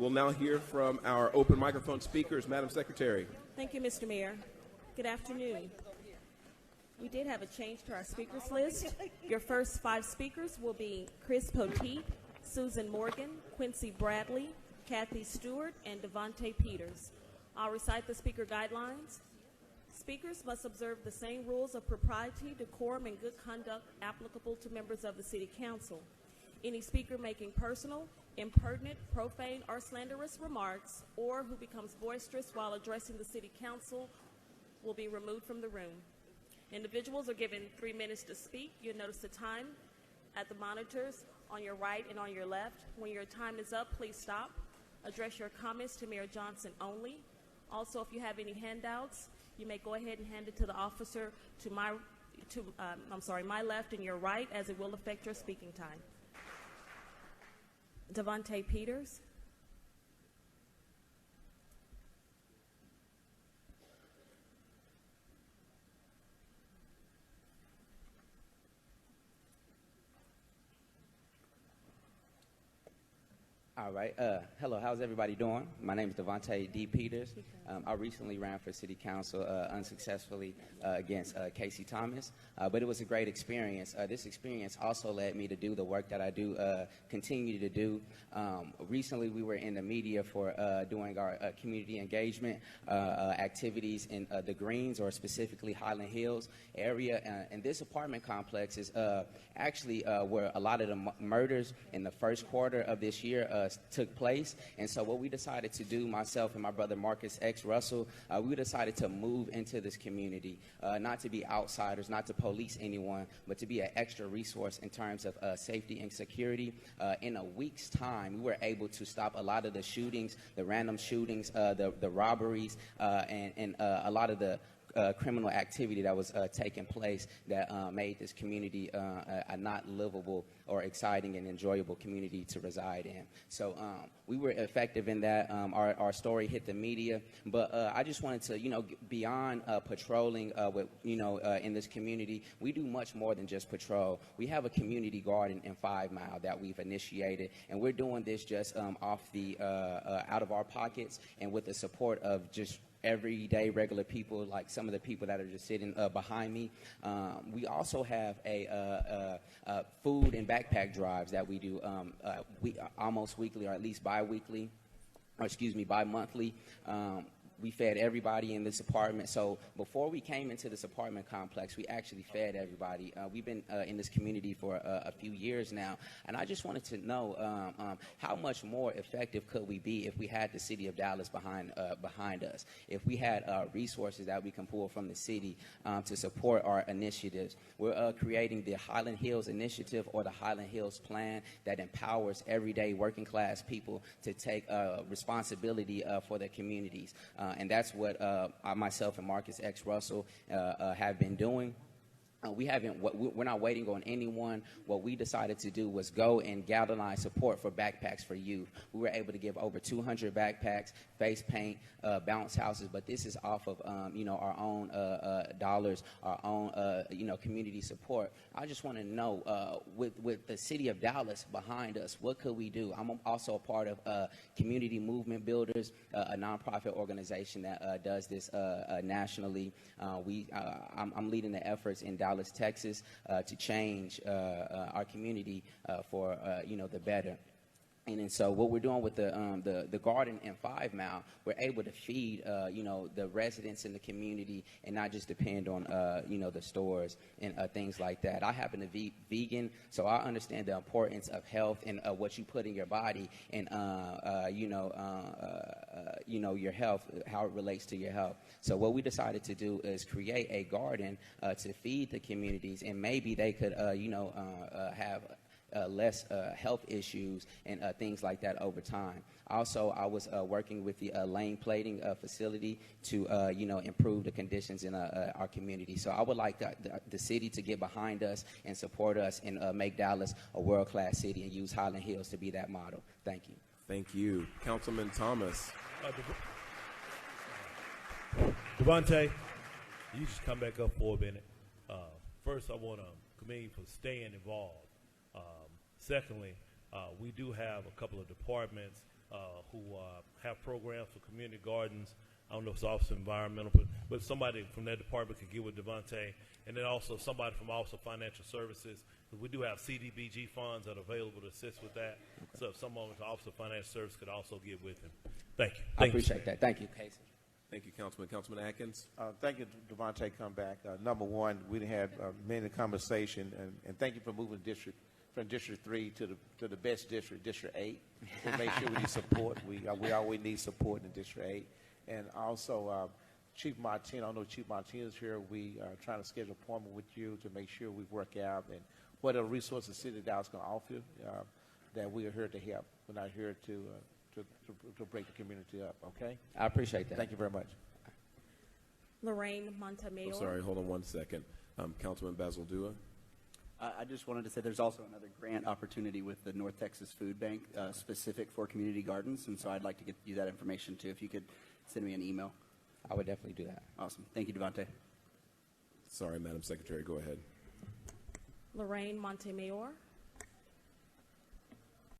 We'll now hear from our open microphone speakers. Madam Secretary. Thank you, Mr. Mayor. Good afternoon. We did have a change to our speakers list. Your first 5 speakers will be Chris Poteet, Susan Morgan, Quincy Bradley, Kathy Stewart, and Davante Peters. I'll recite the speaker guidelines. Speakers must observe the same rules of propriety, decorum, and good conduct applicable to members of the City Council. Any speaker making personal, impertinent, profane, or slanderous remarks, or who becomes boisterous while addressing the City Council will be removed from the room. Individuals are given 3 minutes to speak. You'll notice the time at the monitors on your right and on your left. When your time is up, please stop. Address your comments to Mayor Johnson only. Also, if you have any handouts, you may go ahead and hand it to the officer to my left and your right, as it will affect your speaking time. Davante Peters. All right. Hello. How's everybody doing? My name is Davante D. Peters. I recently ran for City Council unsuccessfully against Casey Thomas, but it was a great experience. This experience also led me to do the work that I do continue to do. Recently, we were in the media for doing our community engagement activities in the Greens, or specifically Highland Hills area. And this apartment complex is actually where a lot of the murders in the first quarter of this year took place. And so what we decided to do, myself and my brother Marcus X. Russell, we decided to move into this community, not to be outsiders, not to police anyone, but to be an extra resource in terms of safety and security. In a week's time, we were able to stop a lot of the shootings, the random shootings, the robberies, and a lot of the criminal activity that was taking place that made this community a not livable or exciting and enjoyable community to reside in. So we were effective in that. Our story hit the media, but I just wanted to, beyond patrolling with, in this community, we do much more than just patrol. We have a community garden in 5 Mile that we've initiated, and we're doing this just off the out of our pockets and with the support of just everyday regular people, like some of the people that are just sitting behind me. We also have a food and backpack drives that we do almost weekly, or at least bi-monthly. We fed everybody in this apartment. So before we came into this apartment complex, we actually fed everybody. We've been in this community for a few years now, and I just wanted to know how much more effective could we be if we had the city of Dallas behind us, if we had resources that we can pull from the city to support our initiatives. We're creating the Highland Hills Initiative, or the Highland Hills Plan, that empowers everyday working class people to take responsibility for their communities. And that's what myself and Marcus X. Russell have been doing. We're not waiting on anyone. What we decided to do was go and galvanize support for backpacks for youth. We were able to give over 200 backpacks, face paint, bounce houses, but this is off of, our own dollars, our own, community support. I just want to know, with the city of Dallas behind us, what could we do? I'm also a part of Community Movement Builders, a nonprofit organization that does this nationally. I'm leading the efforts in Dallas, Texas, to change our community for the better. And so what we're doing with the garden in 5 Mile, we're able to feed the residents in the community and not just depend on the stores and things like that. I happen to be vegan, so I understand the importance of health and what you put in your body, and your health, how it relates to your health. So what we decided to do is create a garden to feed the communities, and maybe they could have less health issues and things like that over time. Also, I was working with the lane plating facility to, improve the conditions in our community. So I would like the city to get behind us and support us and make Dallas a world-class city and use Highland Hills to be that model. Thank you. Thank you. Councilman Thomas. Davante, you just come back up for a minute. First, I want to commend you for staying involved. Secondly, we do have a couple of departments who have programs for community gardens. I don't know if it's Office of Environmental, but somebody from that department could get with Davante, and then also somebody from Office of Financial Services. We do have CDBG funds that are available to assist with that. Okay. So if someone with the Office of Financial Services could also get with him. Thank you. I appreciate that. Thank you, Casey. Thank you, Councilman. Councilman Atkins. Thank you, Davante. Come back. Number one, we had many conversation, and thank you for moving district from District 3 to the best district, District 8. To make sure we need support. We always need support in District 8, and also Chief Martin. I know Chief Martin is here. We are trying to schedule an appointment with you to make sure we work out and what other resources the city of Dallas can offer. That we are here to help. We're not here to break the community up, okay? I appreciate that. Thank you very much. Lorraine Montemayor. I'm sorry, hold on one second. Councilman Basil Dua. I just wanted to say there's also another grant opportunity with the North Texas Food Bank specific for community gardens, and so I'd like to get you that information too. If you could send me an email. I would definitely do that. Awesome. Thank you, Davante. Sorry, Madam Secretary, go ahead. Lorraine Montemayor.